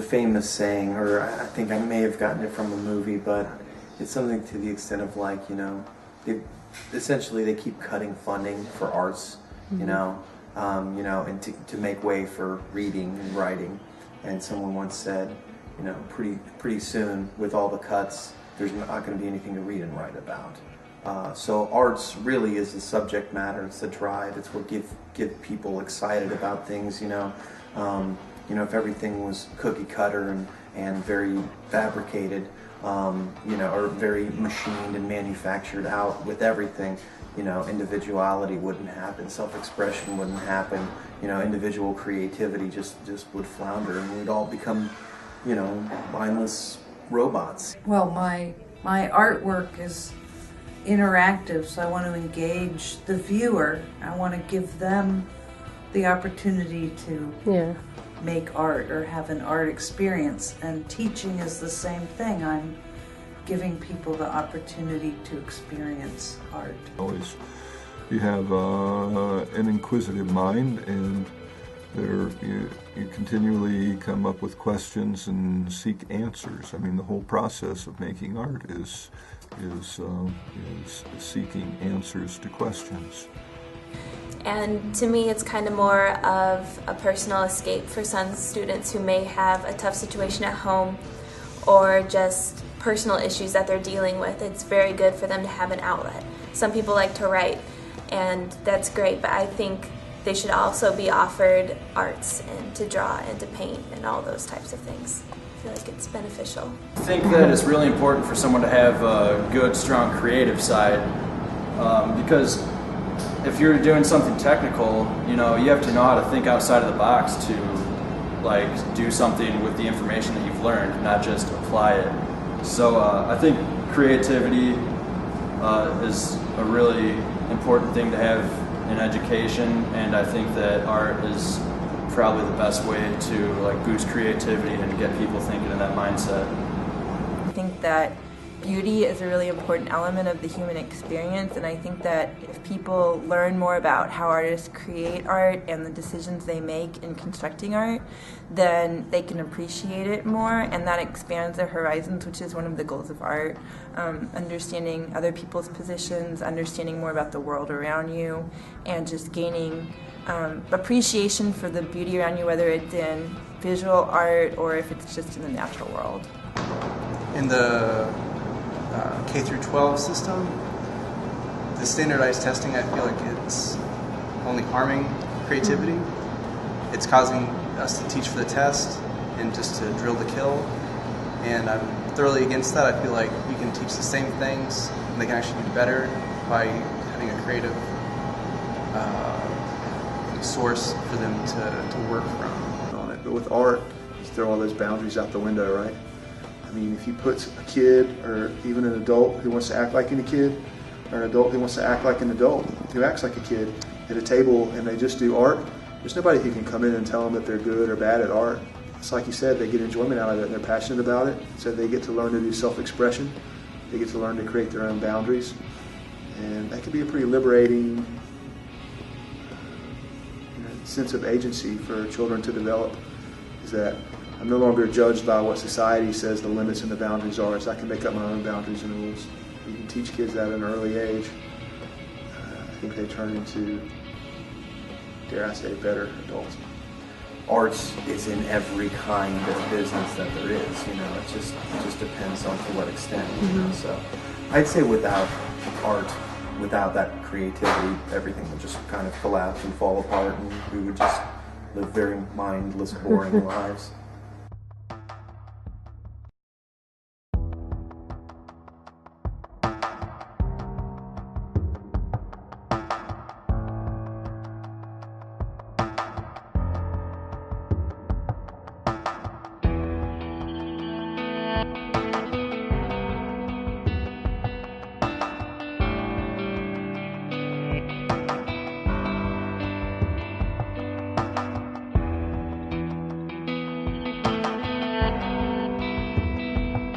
famous saying, or I think I may have gotten it from a movie, but it's something to the extent of like, essentially they keep cutting funding for arts, you know, and to make way for reading and writing. And someone once said, pretty soon with all the cuts, there's not going to be anything to read and write about. So arts really is the subject matter. It's the drive. It's what give people excited about things. If everything was cookie cutter and very fabricated, or very machined and manufactured out with everything, individuality wouldn't happen, self-expression wouldn't happen, individual creativity just would flounder, and we'd all become, mindless robots. Well, my artwork is interactive, so I want to engage the viewer. I want to give them the opportunity to make art or have an art experience, and teaching is the same thing. I'm giving people the opportunity to experience art. Always, you have an inquisitive mind, and you continually come up with questions and seek answers. I mean, the whole process of making art is seeking answers to questions. And to me, it's kind of more of a personal escape for some students who may have a tough situation at home or just personal issues that they're dealing with. It's very good for them to have an outlet. Some people like to write, and that's great, but I think they should also be offered arts and to draw and to paint and all those types of things. I feel like it's beneficial. I think that it's really important for someone to have a good, strong creative side, because if you're doing something technical, you have to know how to think outside of the box to do something with the information that you've learned, not just apply it. So I think creativity is a really important thing to have in education, and I think that art is probably the best way to boost creativity and get people thinking in that mindset. I think that beauty is a really important element of the human experience, and I think that if people learn more about how artists create art and the decisions they make in constructing art, then they can appreciate it more, and that expands their horizons, which is one of the goals of art. Understanding other people's positions, understanding more about the world around you, and just gaining appreciation for the beauty around you, whether it's in visual art or if it's just in the natural world. In the K through 12 system, the standardized testing, I feel like it's only harming creativity. It's causing us to teach for the test and just to drill to kill, and I'm thoroughly against that. I feel like we can teach the same things and they can actually be better by having a creative source for them to work from. On it. But with art, you throw all those boundaries out the window, right? I mean, if you put a kid or even an adult who wants to act like a kid, or an adult who wants to act like an adult who acts like a kid at a table and they just do art, there's nobody who can come in and tell them that they're good or bad at art. It's like you said, they get enjoyment out of it and they're passionate about it, so they get to learn to do self-expression. They get to learn to create their own boundaries, and that can be a pretty liberating sense of agency for children to develop, is that I'm no longer judged by what society says the limits and the boundaries are, so I can make up my own boundaries and rules. You can teach kids that at an early age. I think they turn into, dare I say, better adults. Arts is in every kind of business that there is, it just depends on to what extent, so I'd say without art, without that creativity, everything would just kind of collapse and fall apart, and we would just live very mindless, boring lives.